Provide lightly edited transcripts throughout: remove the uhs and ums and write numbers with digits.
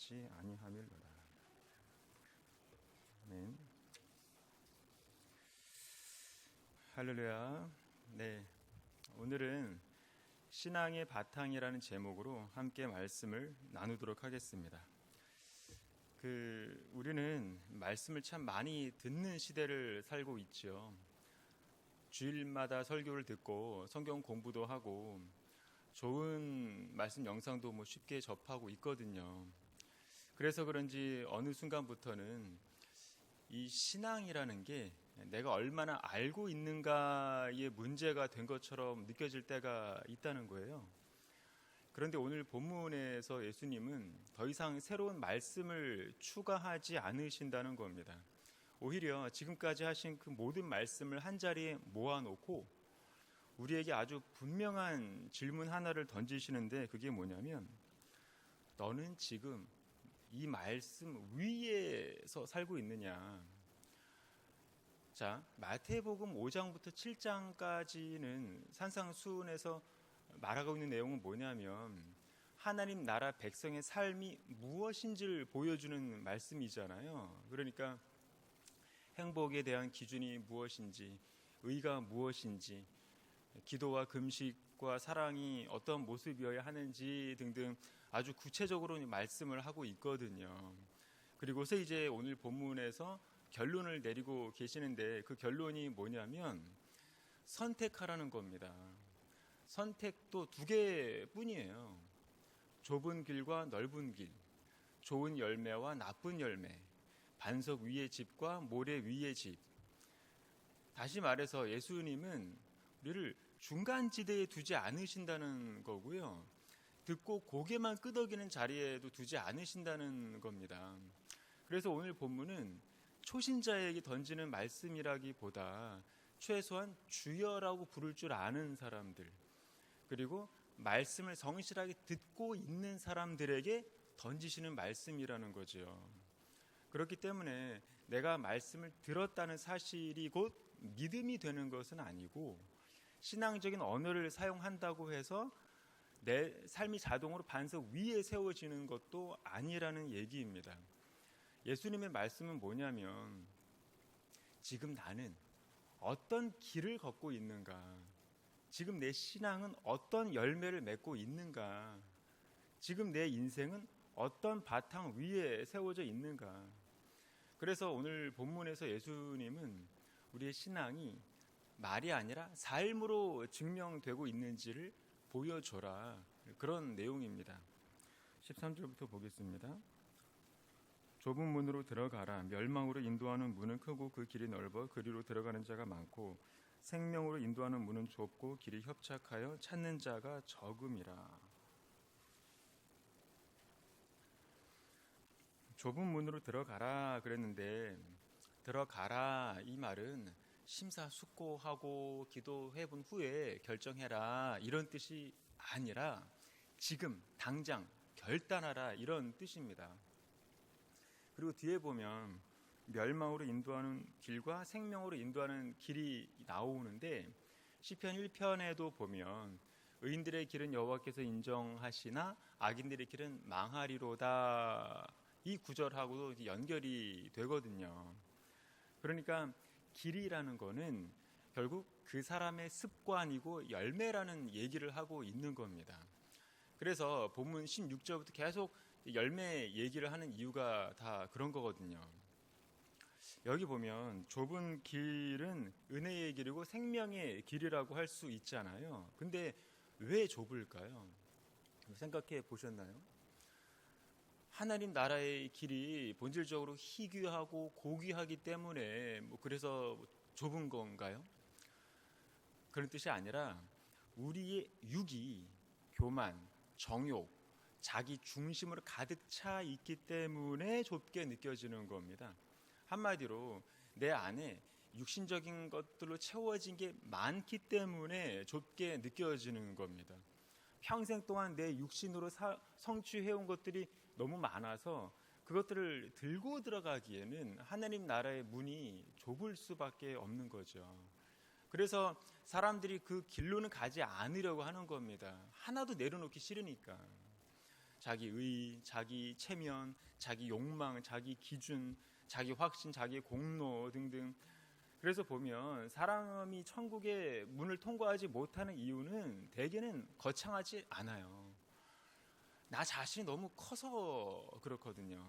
받지 아니함일로라. 아멘. 할렐루야. 네, 오늘은 신앙의 바탕이라는 제목으로 함께 말씀을 나누도록 하겠습니다. 우리는 말씀을 참 많이 듣는 시대를 살고 있죠. 주일마다 설교를 듣고 성경 공부도 하고 좋은 말씀 영상도 쉽게 접하고 있거든요. 그래서 그런지 어느 순간부터는 이 신앙이라는 게 내가 얼마나 알고 있는가의 문제가 된 것처럼 느껴질 때가 있다는 거예요. 그런데 오늘 본문에서 예수님은 더 이상 새로운 말씀을 추가하지 않으신다는 겁니다. 오히려 지금까지 하신 그 모든 말씀을 한자리에 모아놓고 우리에게 아주 분명한 질문 하나를 던지시는데, 그게 뭐냐면 너는 지금 이 말씀 위에서 살고 있느냐. 자, 마태복음 5장부터 7장까지는 산상수훈에서 말하고 있는 내용은 뭐냐면 하나님 나라 백성의 삶이 무엇인지를 보여주는 말씀이잖아요. 그러니까 행복에 대한 기준이 무엇인지, 의가 무엇인지, 기도와 금식과 사랑이 어떤 모습이어야 하는지 등등 아주 구체적으로 말씀을 하고 있거든요. 그리고서 이제 오늘 본문에서 결론을 내리고 계시는데, 그 결론이 뭐냐면 선택하라는 겁니다. 선택도 두 개뿐이에요. 좁은 길과 넓은 길, 좋은 열매와 나쁜 열매, 반석 위의 집과 모래 위의 집. 다시 말해서 예수님은 우리를 중간지대에 두지 않으신다는 거고요. 듣고 고개만 끄덕이는 자리에도 두지 않으신다는 겁니다. 그래서 오늘 본문은 초신자에게 던지는 말씀이라기보다 최소한 주여라고 부를 줄 아는 사람들, 그리고 말씀을 성실하게 듣고 있는 사람들에게 던지시는 말씀이라는 거죠. 그렇기 때문에 내가 말씀을 들었다는 사실이 곧 믿음이 되는 것은 아니고, 신앙적인 언어를 사용한다고 해서 내 삶이 자동으로 반석 위에 세워지는 것도 아니라는 얘기입니다. 예수님의 말씀은 뭐냐면 지금 나는 어떤 길을 걷고 있는가, 지금 내 신앙은 어떤 열매를 맺고 있는가, 지금 내 인생은 어떤 바탕 위에 세워져 있는가. 그래서 오늘 본문에서 예수님은 우리의 신앙이 말이 아니라 삶으로 증명되고 있는지를 보여줘라, 그런 내용입니다. 13절부터 보겠습니다. 좁은 문으로 들어가라. 멸망으로 인도하는 문은 크고 그 길이 넓어 그리로 들어가는 자가 많고 생명으로 인도하는 문은 좁고 길이 협착하여 찾는 자가 적음이라. 좁은 문으로 들어가라 그랬는데, 들어가라 이 말은 심사숙고하고 기도해본 후에 결정해라 이런 뜻이 아니라 지금 당장 결단하라 이런 뜻입니다. 그리고 뒤에 보면 멸망으로 인도하는 길과 생명으로 인도하는 길이 나오는데, 시편 1편에도 보면 의인들의 길은 여호와께서 인정하시나 악인들의 길은 망하리로다, 이 구절하고도 연결이 되거든요. 그러니까 길이라는 거는 결국 그 사람의 습관이고 열매라는 얘기를 하고 있는 겁니다. 그래서 본문 16절부터 계속 열매 얘기를 하는 이유가 다 그런 거거든요. 여기 보면 좁은 길은 은혜의 길이고 생명의 길이라고 할 수 있잖아요. 근데 왜 좁을까요? 생각해 보셨나요? 하나님 나라의 길이 본질적으로 희귀하고 고귀하기 때문에 그래서 좁은 건가요? 그런 뜻이 아니라 우리의 육이 교만, 정욕, 자기 중심으로 가득 차 있기 때문에 좁게 느껴지는 겁니다. 한마디로 내 안에 육신적인 것들로 채워진 게 많기 때문에 좁게 느껴지는 겁니다. 평생 동안 내 육신으로 성취해온 것들이 너무 많아서 그것들을 들고 들어가기에는 하나님 나라의 문이 좁을 수밖에 없는 거죠. 그래서 사람들이 그 길로는 가지 않으려고 하는 겁니다. 하나도 내려놓기 싫으니까. 자기 의, 자기 체면, 자기 욕망, 자기 기준, 자기 확신, 자기 공로 등등. 그래서 보면 사람이 천국의 문을 통과하지 못하는 이유는 대개는 거창하지 않아요. 나 자신이 너무 커서 그렇거든요.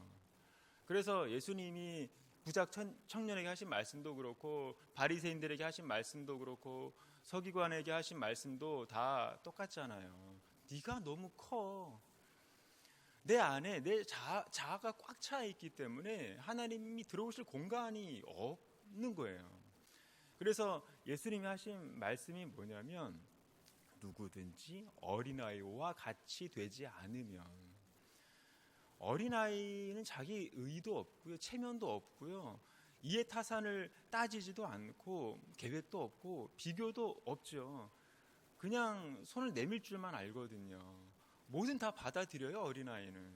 그래서 예수님이 부작 청년에게 하신 말씀도 그렇고 바리새인들에게 하신 말씀도 그렇고 서기관에게 하신 말씀도 다 똑같잖아요. 네가 너무 커. 내 안에 내 자아가 꽉 차 있기 때문에 하나님이 들어오실 공간이 없는 거예요. 그래서 예수님이 하신 말씀이 뭐냐면 누구든지 어린아이와 같이 되지 않으면, 어린아이는 자기 의도 없고요, 체면도 없고요, 이해타산을 따지지도 않고 계획도 없고 비교도 없죠. 그냥 손을 내밀 줄만 알거든요. 뭐든 다 받아들여요, 어린아이는.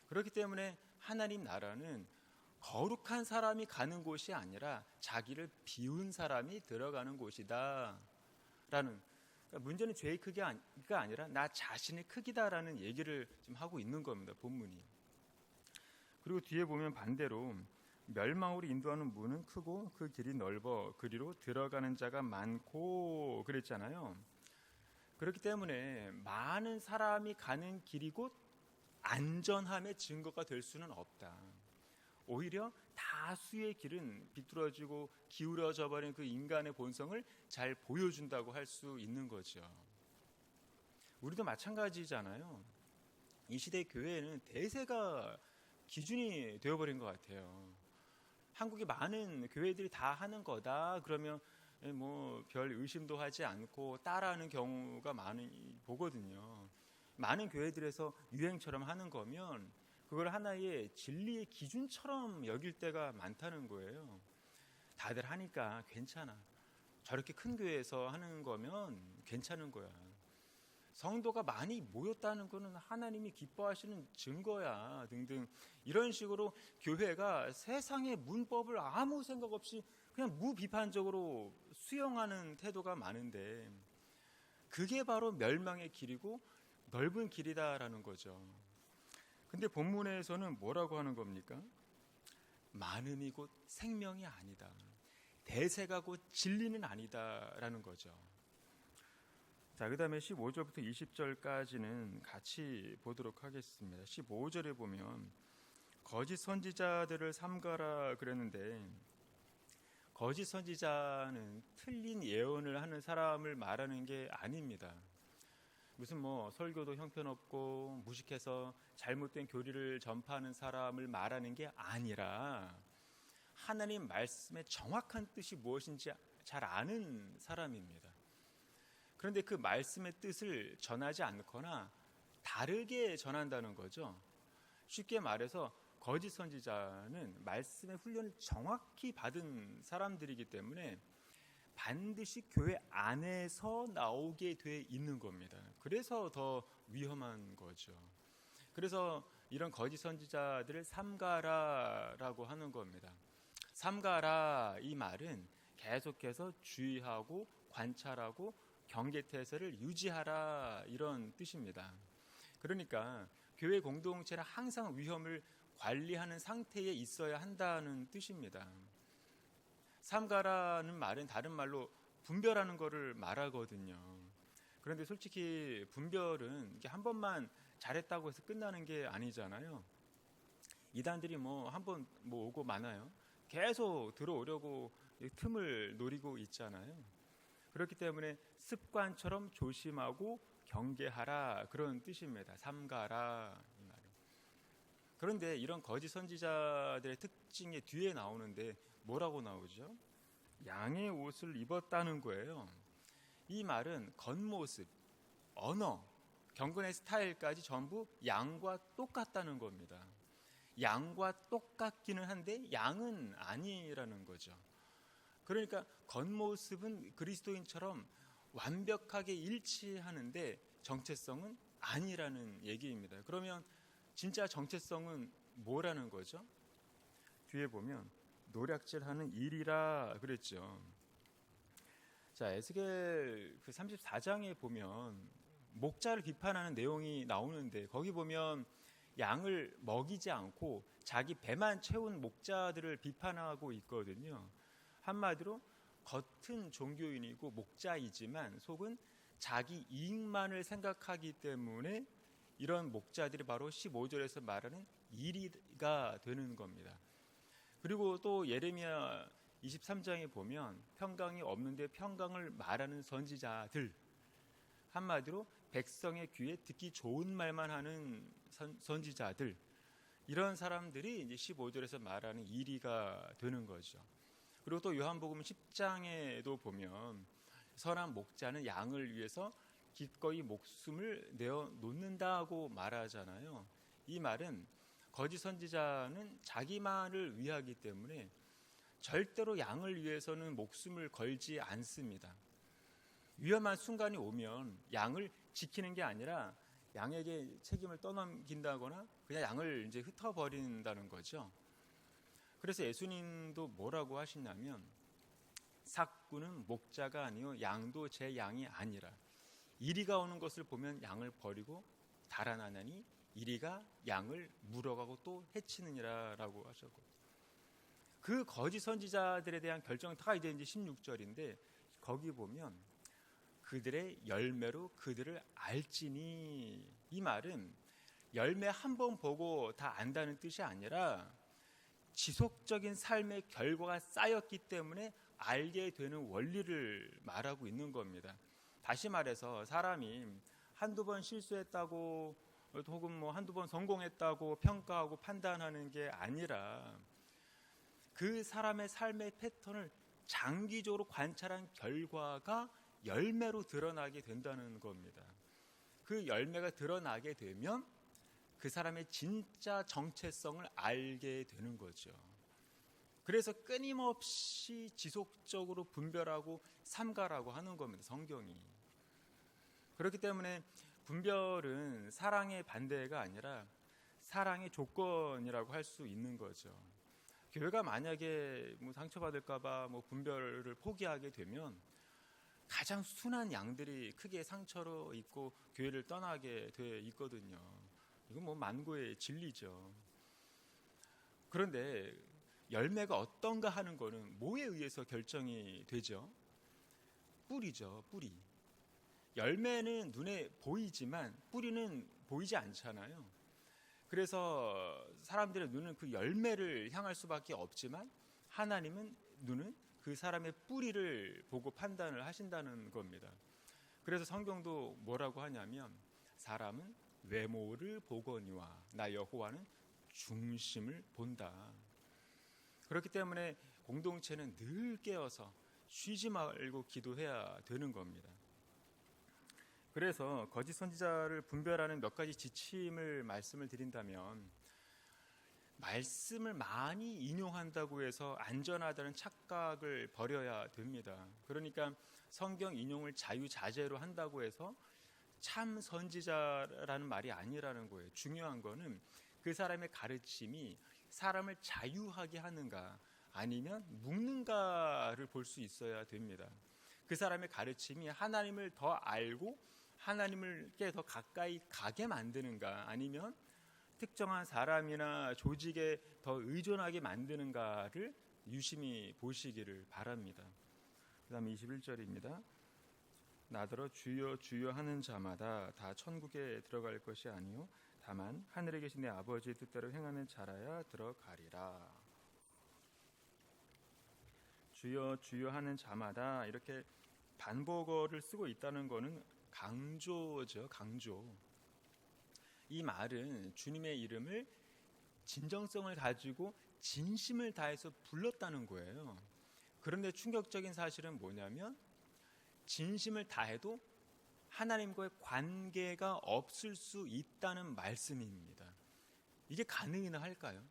그렇기 때문에 하나님 나라는 거룩한 사람이 가는 곳이 아니라 자기를 비운 사람이 들어가는 곳이다 라는, 그러니까 문제는 죄의 크기가 아니라 나 자신의 크기다라는 얘기를 지금 하고 있는 겁니다, 본문이. 그리고 뒤에 보면 반대로 멸망으로 인도하는 문은 크고 그 길이 넓어 그리로 들어가는 자가 많고 그랬잖아요. 그렇기 때문에 많은 사람이 가는 길이 곧 안전함의 증거가 될 수는 없다. 오히려 다수의 길은 비뚤어지고 기울어져 버린 그 인간의 본성을 잘 보여준다고 할 수 있는 거죠. 우리도 마찬가지잖아요. 이 시대 교회는 대세가 기준이 되어버린 것 같아요. 한국의 많은 교회들이 다 하는 거다 그러면 뭐 별 의심도 하지 않고 따라하는 경우가 많이 보거든요. 많은 교회들에서 유행처럼 하는 거면 그걸 하나의 진리의 기준처럼 여길 때가 많다는 거예요. 다들 하니까 괜찮아. 저렇게 큰 교회에서 하는 거면 괜찮은 거야. 성도가 많이 모였다는 것은 하나님이 기뻐하시는 증거야 등등, 이런 식으로 교회가 세상의 문법을 아무 생각 없이 그냥 무비판적으로 수용하는 태도가 많은데, 그게 바로 멸망의 길이고 넓은 길이다라는 거죠. 근데 본문에서는 뭐라고 하는 겁니까? 많음이 곧 생명이 아니다, 대세가 곧 진리는 아니다라는 거죠. 자, 그 다음에 15절부터 20절까지는 같이 보도록 하겠습니다. 15절에 보면 거짓 선지자들을 삼가라 그랬는데, 거짓 선지자는 틀린 예언을 하는 사람을 말하는 게 아닙니다. 무슨 뭐 설교도 형편없고 무식해서 잘못된 교리를 전파하는 사람을 말하는 게 아니라 하나님 말씀의 정확한 뜻이 무엇인지 잘 아는 사람입니다. 그런데 그 말씀의 뜻을 전하지 않거나 다르게 전한다는 거죠. 쉽게 말해서 거짓 선지자는 말씀의 훈련을 정확히 받은 사람들이기 때문에 반드시 교회 안에서 나오게 돼 있는 겁니다. 그래서 더 위험한 거죠. 그래서 이런 거짓 선지자들을 삼가라라고 하는 겁니다. 삼가라, 이 말은 계속해서 주의하고 관찰하고 경계태세를 유지하라, 이런 뜻입니다. 그러니까 교회 공동체는 항상 위험을 관리하는 상태에 있어야 한다는 뜻입니다. 삼가라는 말은 다른 말로 분별하는 것을 말하거든요. 그런데 솔직히 분별은 한 번만 잘했다고 해서 끝나는 게 아니잖아요. 이단들이 뭐 한 번 뭐 오고 마나요? 계속 들어오려고 틈을 노리고 있잖아요. 그렇기 때문에 습관처럼 조심하고 경계하라, 그런 뜻입니다. 삼가라, 이 말은. 그런데 이런 거짓 선지자들의 특징이 뒤에 나오는데 뭐라고 나오죠? 양의 옷을 입었다는 거예요. 이 말은 겉모습, 언어, 경건의 스타일까지 전부 양과 똑같다는 겁니다. 양과 똑같기는 한데 양은 아니라는 거죠. 그러니까 겉모습은 그리스도인처럼 완벽하게 일치하는데 정체성은 아니라는 얘기입니다. 그러면 진짜 정체성은 뭐라는 거죠? 뒤에 보면 노략질하는 일이라 그랬죠. 자, 에스겔 그 34장에 보면 목자를 비판하는 내용이 나오는데 거기 보면 양을 먹이지 않고 자기 배만 채운 목자들을 비판하고 있거든요. 한마디로 겉은 종교인이고 목자이지만 속은 자기 이익만을 생각하기 때문에 이런 목자들이 바로 15절에서 말하는 이리가 되는 겁니다. 그리고 또 예레미야 23장에 보면 평강이 없는데 평강을 말하는 선지자들, 한마디로 백성의 귀에 듣기 좋은 말만 하는 선지자들, 이런 사람들이 이제 15절에서 말하는 이리가 되는 거죠. 그리고 또 요한복음 10장에도 보면 선한 목자는 양을 위해서 기꺼이 목숨을 내어 놓는다고 말하잖아요. 이 말은 거짓 선지자는 자기만을 위하기 때문에 절대로 양을 위해서는 목숨을 걸지 않습니다. 위험한 순간이 오면 양을 지키는 게 아니라 양에게 책임을 떠넘긴다거나 그냥 양을 이제 흩어버린다는 거죠. 그래서 예수님도 뭐라고 하시냐면 삭구는 목자가 아니요 양도 제 양이 아니라 이리가 오는 것을 보면 양을 버리고 달아나느니 이리가 양을 물어가고 또 해치느니라 라고 하셨고, 그 거짓 선지자들에 대한 결정은 다 이제 16절인데 거기 보면 그들의 열매로 그들을 알지니, 이 말은 열매 한 번 보고 다 안다는 뜻이 아니라 지속적인 삶의 결과가 쌓였기 때문에 알게 되는 원리를 말하고 있는 겁니다. 다시 말해서 사람이 한두 번 실수했다고 혹은 뭐 한두 번 성공했다고 평가하고 판단하는 게 아니라 그 사람의 삶의 패턴을 장기적으로 관찰한 결과가 열매로 드러나게 된다는 겁니다. 그 열매가 드러나게 되면 그 사람의 진짜 정체성을 알게 되는 거죠. 그래서 끊임없이 지속적으로 분별하고 삼가라고 하는 겁니다, 성경이. 그렇기 때문에 분별은 사랑의 반대가 아니라 사랑의 조건이라고 할 수 있는 거죠. 교회가 만약에 뭐 상처받을까봐 뭐 분별을 포기하게 되면 가장 순한 양들이 크게 상처로 입고 교회를 떠나게 돼 있거든요. 이건 뭐 만고의 진리죠. 그런데 열매가 어떤가 하는 거는 뭐에 의해서 결정이 되죠? 뿌리죠, 뿌리. 열매는 눈에 보이지만 뿌리는 보이지 않잖아요. 그래서 사람들의 눈은 그 열매를 향할 수밖에 없지만 하나님은 눈은 그 사람의 뿌리를 보고 판단을 하신다는 겁니다. 그래서 성경도 뭐라고 하냐면 사람은 외모를 보거니와 나 여호와는 중심을 본다. 그렇기 때문에 공동체는 늘 깨어서 쉬지 말고 기도해야 되는 겁니다. 그래서 거짓 선지자를 분별하는 몇 가지 지침을 말씀을 드린다면, 말씀을 많이 인용한다고 해서 안전하다는 착각을 버려야 됩니다. 그러니까 성경 인용을 자유자재로 한다고 해서 참 선지자라는 말이 아니라는 거예요. 중요한 거는 그 사람의 가르침이 사람을 자유하게 하는가 아니면 묶는가를 볼 수 있어야 됩니다. 그 사람의 가르침이 하나님을 더 알고 하나님께 더 가까이 가게 만드는가 아니면 특정한 사람이나 조직에 더 의존하게 만드는가를 유심히 보시기를 바랍니다. 그 다음에 21절입니다. 나더러 주여 주여 하는 자마다 다 천국에 들어갈 것이 아니요 다만 하늘에 계신 내 아버지의 뜻대로 행하는 자라야 들어가리라. 주여 주여 하는 자마다 이렇게 반복어를 쓰고 있다는 것은 강조죠, 강조. 이 말은 주님의 이름을 진정성을 가지고 진심을 다해서 불렀다는 거예요. 그런데 충격적인 사실은 뭐냐면 진심을 다해도 하나님과의 관계가 없을 수 있다는 말씀입니다. 이게 가능이나 할까요?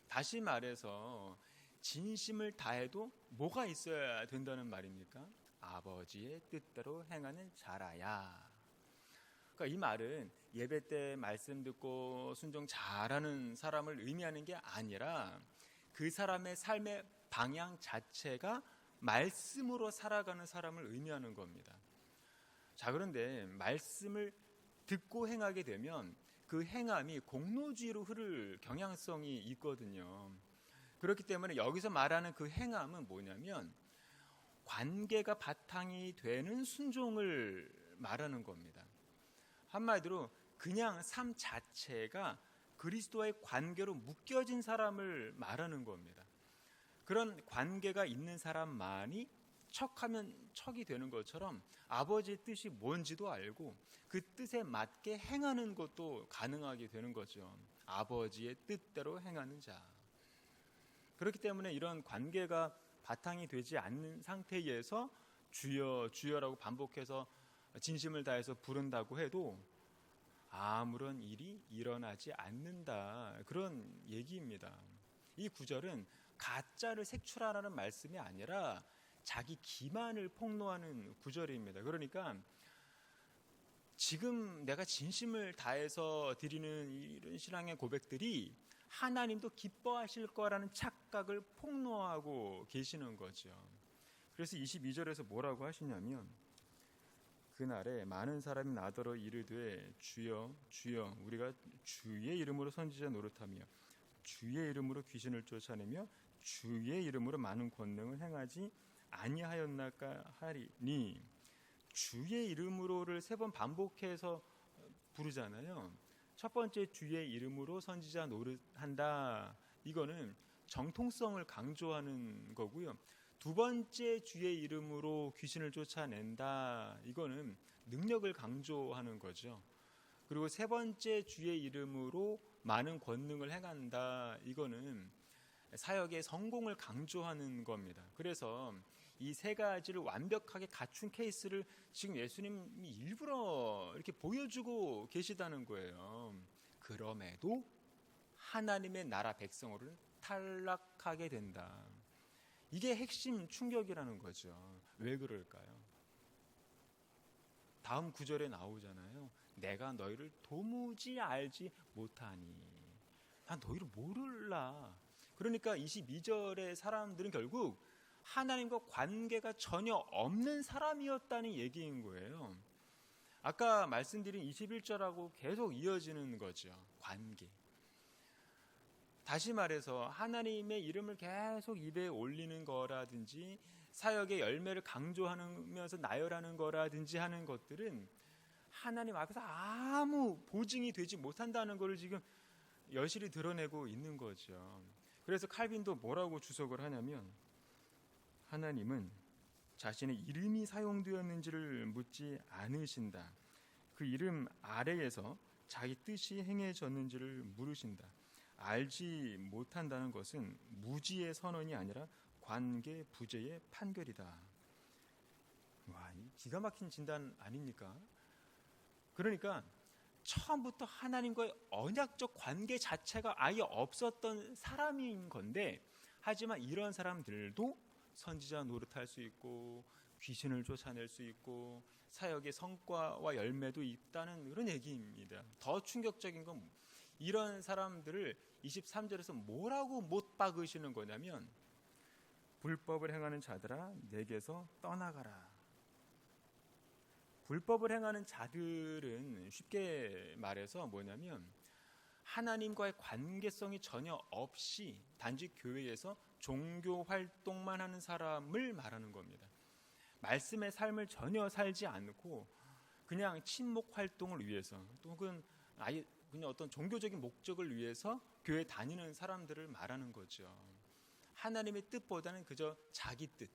다시 말해서 진심을 다해도 뭐가 있어야 된다는 말입니까? 아버지의 뜻대로 행하는 자라야. 그러니까 이 말은 예배 때 말씀 듣고 순종 잘하는 사람을 의미하는 게 아니라 그 사람의 삶의 방향 자체가 말씀으로 살아가는 사람을 의미하는 겁니다. 자, 그런데 말씀을 듣고 행하게 되면 그 행함이 공로주의로 흐를 경향성이 있거든요. 그렇기 때문에 여기서 말하는 그 행함은 뭐냐면 관계가 바탕이 되는 순종을 말하는 겁니다. 한마디로 그냥 삶 자체가 그리스도와의 관계로 묶여진 사람을 말하는 겁니다. 그런 관계가 있는 사람만이 척하면 척이 되는 것처럼 아버지의 뜻이 뭔지도 알고 그 뜻에 맞게 행하는 것도 가능하게 되는 거죠. 아버지의 뜻대로 행하는 자. 그렇기 때문에 이런 관계가 바탕이 되지 않는 상태에서 주여 주여라고 반복해서 진심을 다해서 부른다고 해도 아무런 일이 일어나지 않는다, 그런 얘기입니다. 이 구절은 가짜를 색출하라는 말씀이 아니라 자기 기만을 폭로하는 구절입니다. 그러니까 지금 내가 진심을 다해서 드리는 이런 신앙의 고백들이 하나님도 기뻐하실 거라는 착각을 폭로하고 계시는 거죠. 그래서 22절에서 뭐라고 하시냐면 그날에 많은 사람이 나더러 이르되 주여 주여 우리가 주의 이름으로 선지자 노릇하며 주의 이름으로 귀신을 쫓아내며 주의 이름으로 많은 권능을 행하지 아니하였나까 하리니, 주의 이름으로를 3번 반복해서 부르잖아요. 첫 번째 주의 이름으로 선지자 노릇한다, 이거는 정통성을 강조하는 거고요. 두 번째 주의 이름으로 귀신을 쫓아낸다, 이거는 능력을 강조하는 거죠. 그리고 세 번째 주의 이름으로 많은 권능을 행한다, 이거는 사역의 성공을 강조하는 겁니다. 그래서 이 세 가지를 완벽하게 갖춘 케이스를 지금 예수님이 일부러 이렇게 보여주고 계시다는 거예요. 그럼에도 하나님의 나라 백성으로는 탈락하게 된다. 이게 핵심 충격이라는 거죠. 왜 그럴까요? 다음 구절에 나오잖아요. 내가 너희를 도무지 알지 못하니. 난 너희를 모를라. 그러니까 22절의 사람들은 결국 하나님과 관계가 전혀 없는 사람이었다는 얘기인 거예요. 아까 말씀드린 21절하고 계속 이어지는 거죠. 관계. 다시 말해서 하나님의 이름을 계속 입에 올리는 거라든지 사역의 열매를 강조하면서 나열하는 거라든지 하는 것들은 하나님 앞에서 아무 보증이 되지 못한다는 것을 지금 여실히 드러내고 있는 거죠. 그래서 칼빈도 뭐라고 주석을 하냐면 하나님은 자신의 이름이 사용되었는지를 묻지 않으신다. 그 이름 아래에서 자기 뜻이 행해졌는지를 물으신다. 알지 못한다는 것은 무지의 선언이 아니라 관계 부재의 판결이다. 와, 기가 막힌 진단 아닙니까? 그러니까 처음부터 하나님과의 언약적 관계 자체가 아예 없었던 사람인 건데, 하지만 이런 사람들도 선지자 노릇할 수 있고 귀신을 쫓아낼 수 있고 사역의 성과와 열매도 있다는 그런 얘기입니다. 더 충격적인 건 이런 사람들을 23절에서 뭐라고 못 박으시는 거냐면 불법을 행하는 자들아 내게서 떠나가라. 불법을 행하는 자들은 쉽게 말해서 뭐냐면 하나님과의 관계성이 전혀 없이 단지 교회에서 종교 활동만 하는 사람을 말하는 겁니다. 말씀의 삶을 전혀 살지 않고 그냥 친목 활동을 위해서 또는 아예 그냥 어떤 종교적인 목적을 위해서 교회 다니는 사람들을 말하는 거죠. 하나님의 뜻보다는 그저 자기 뜻,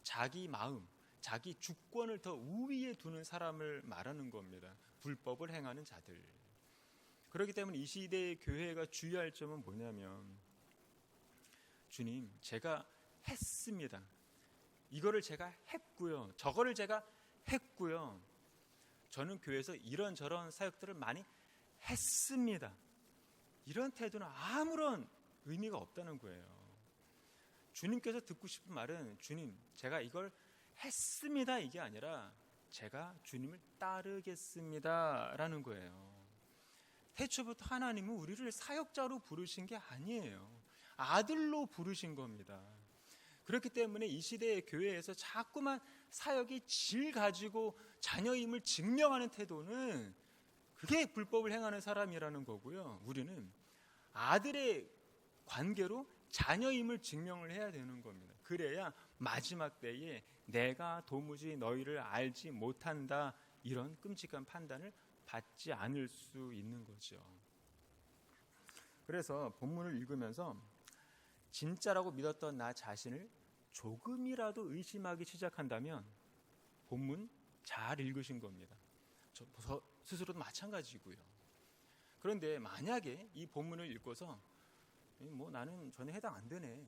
자기 마음, 자기 주권을 더 우위에 두는 사람을 말하는 겁니다. 불법을 행하는 자들. 그렇기 때문에 이 시대의 교회가 주의할 점은 뭐냐면 주님, 제가 했습니다. 이거를 제가 했고요. 저거를 제가 했고요. 저는 교회에서 이런저런 사역들을 많이 했습니다. 이런 태도는 아무런 의미가 없다는 거예요. 주님께서 듣고 싶은 말은 주님, 제가 이걸 했습니다, 이게 아니라 제가 주님을 따르겠습니다 라는 거예요. 태초부터 하나님은 우리를 사역자로 부르신 게 아니에요. 아들로 부르신 겁니다. 그렇기 때문에 이 시대의 교회에서 자꾸만 사역의 질 가지고 자녀임을 증명하는 태도는 그게 불법을 행하는 사람이라는 거고요. 우리는 아들의 관계로 자녀임을 증명을 해야 되는 겁니다. 그래야 마지막 때에 내가 도무지 너희를 알지 못한다, 이런 끔찍한 판단을 받지 않을 수 있는 거죠. 그래서 본문을 읽으면서 진짜라고 믿었던 나 자신을 조금이라도 의심하기 시작한다면 본문 잘 읽으신 겁니다. 저 스스로도 마찬가지고요. 그런데 만약에 이 본문을 읽고서 나는 전혀 해당 안 되네,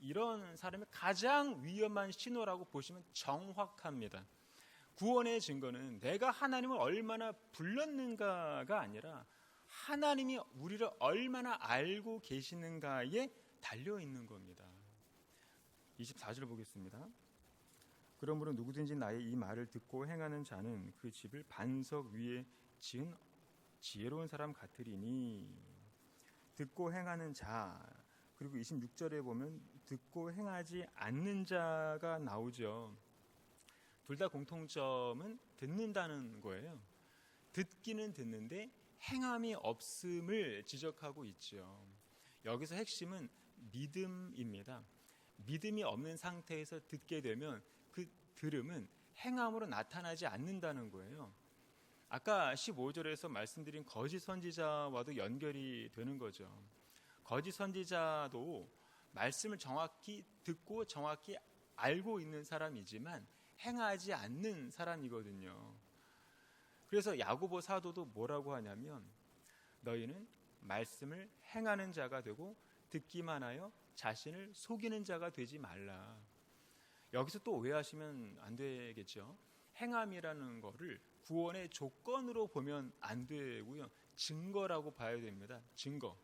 이런 사람의 가장 위험한 신호라고 보시면 정확합니다. 구원의 증거는 내가 하나님을 얼마나 불렀는가가 아니라 하나님이 우리를 얼마나 알고 계시는가에 달려있는 겁니다. 24절 보겠습니다. 그러므로 누구든지 나의 이 말을 듣고 행하는 자는 그 집을 반석 위에 지은 지혜로운 사람 같으리니. 듣고 행하는 자, 그리고 26절에 보면 듣고 행하지 않는 자가 나오죠. 둘 다 공통점은 듣는다는 거예요. 듣기는 듣는데 행함이 없음을 지적하고 있죠. 여기서 핵심은 믿음입니다. 믿음이 없는 상태에서 듣게 되면 그 들음은 행함으로 나타나지 않는다는 거예요. 아까 15절에서 말씀드린 거짓 선지자와도 연결이 되는 거죠. 거짓 선지자도 말씀을 정확히 듣고 정확히 알고 있는 사람이지만 행하지 않는 사람이거든요. 그래서 야고보 사도도 뭐라고 하냐면 너희는 말씀을 행하는 자가 되고 듣기만 하여 자신을 속이는 자가 되지 말라. 여기서 또 오해하시면 안 되겠죠. 행함이라는 거를 구원의 조건으로 보면 안 되고요. 증거라고 봐야 됩니다. 증거.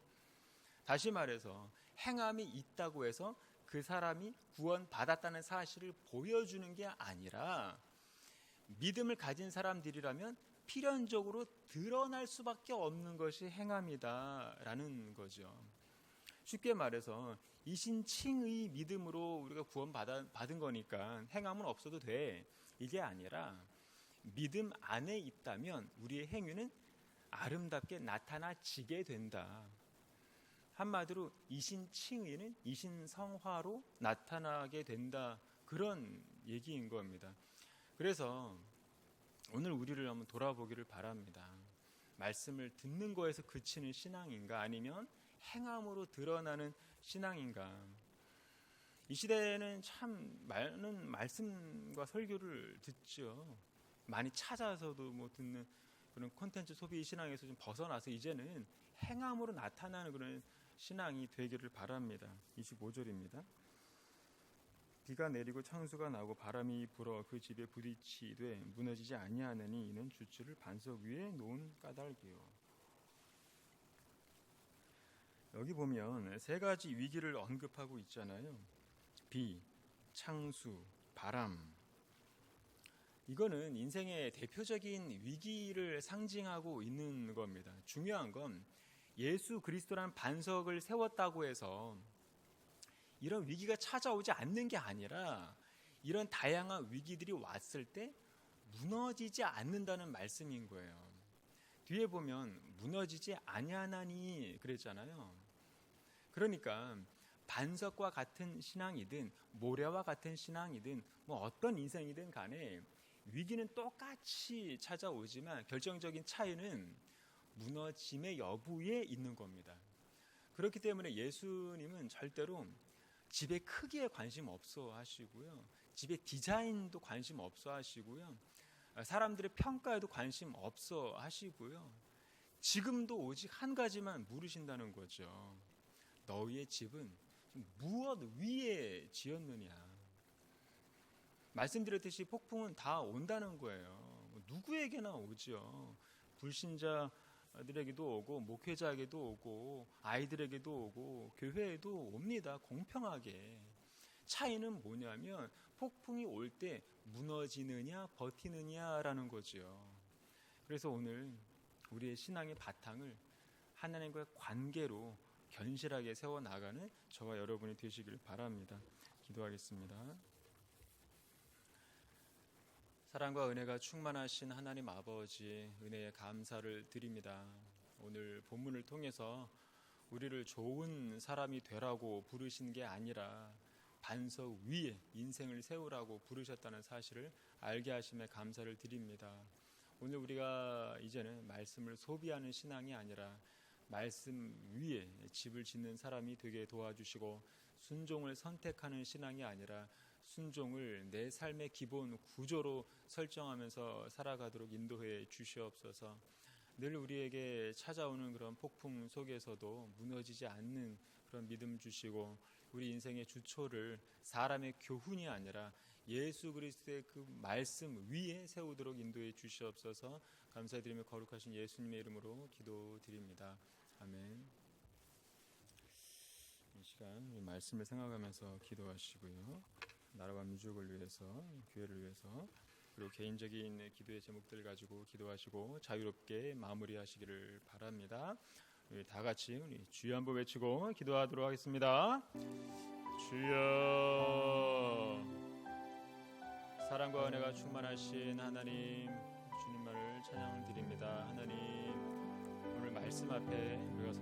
다시 말해서 행함이 있다고 해서 그 사람이 구원받았다는 사실을 보여주는 게 아니라 믿음을 가진 사람들이라면 필연적으로 드러날 수밖에 없는 것이 행함이다라는 거죠. 쉽게 말해서 이신칭의 믿음으로 우리가 구원받은 거니까 행함은 없어도 돼, 이게 아니라 믿음 안에 있다면 우리의 행위는 아름답게 나타나지게 된다. 한마디로 이신칭의는 이신성화로 나타나게 된다, 그런 얘기인 겁니다. 그래서 오늘 우리를 한번 돌아보기를 바랍니다. 말씀을 듣는 거에서 그치는 신앙인가, 아니면 행함으로 드러나는 신앙인가. 이 시대에는 참 많은 말씀과 설교를 듣죠. 많이 찾아서도 듣는 그런 콘텐츠 소비 신앙에서 좀 벗어나서 이제는 행함으로 나타나는 그런 신앙이 되기를 바랍니다. 25절입니다. 비가 내리고 창수가 나고 바람이 불어 그 집에 부딪히되 무너지지 아니하느니 이는 주추를 반석 위에 놓은 까닭이요. 여기 보면 세 가지 위기를 언급하고 있잖아요. 비, 창수, 바람. 이거는 인생의 대표적인 위기를 상징하고 있는 겁니다. 중요한 건 예수 그리스도라는 반석을 세웠다고 해서 이런 위기가 찾아오지 않는 게 아니라 이런 다양한 위기들이 왔을 때 무너지지 않는다는 말씀인 거예요. 뒤에 보면 무너지지 아니하나니 그랬잖아요. 그러니까 반석과 같은 신앙이든 모래와 같은 신앙이든 어떤 인생이든 간에 위기는 똑같이 찾아오지만 결정적인 차이는 무너짐의 여부에 있는 겁니다. 그렇기 때문에 예수님은 절대로 집의 크기에 관심 없어 하시고요. 집의 디자인도 관심 없어 하시고요. 사람들의 평가에도 관심 없어 하시고요. 지금도 오직 한 가지만 물으신다는 거죠. 너희의 집은 무엇 위에 지었느냐. 말씀드렸듯이 폭풍은 다 온다는 거예요. 누구에게나 오죠. 불신자들에게도 오고 목회자에게도 오고 아이들에게도 오고 교회에도 옵니다. 공평하게. 차이는 뭐냐면 폭풍이 올 때 무너지느냐 버티느냐라는 거죠. 그래서 오늘 우리의 신앙의 바탕을 하나님과의 관계로 견실하게 세워나가는 저와 여러분이 되시길 바랍니다. 기도하겠습니다. 사랑과 은혜가 충만하신 하나님 아버지, 은혜에 감사를 드립니다. 오늘 본문을 통해서 우리를 좋은 사람이 되라고 부르신 게 아니라 반석 위에 인생을 세우라고 부르셨다는 사실을 알게 하심에 감사를 드립니다. 오늘 우리가 이제는 말씀을 소비하는 신앙이 아니라 말씀 위에 집을 짓는 사람이 되게 도와주시고, 순종을 선택하는 신앙이 아니라 순종을 내 삶의 기본 구조로 설정하면서 살아가도록 인도해 주시옵소서. 늘 우리에게 찾아오는 그런 폭풍 속에서도 무너지지 않는 그런 믿음 주시고, 우리 인생의 주초를 사람의 교훈이 아니라 예수 그리스도의 그 말씀 위에 세우도록 인도해 주시옵소서. 감사드리며 거룩하신 예수님의 이름으로 기도드립니다. 아멘. 이 시간 말씀을 생각하면서 기도하시고요. 나라와 민족을 위해서, 교회를 위해서, 그리고 개인적인 기도의 제목들 가지고 기도하시고 자유롭게 마무리하시기를 바랍니다. 우리 다 같이 우리 주여 한번 외치고 기도하도록 하겠습니다. 주여. 사랑과 은혜가 충만하신 하나님, 주님만을 찬양을 드립니다. 하나님, 오늘 말씀 앞에 우리가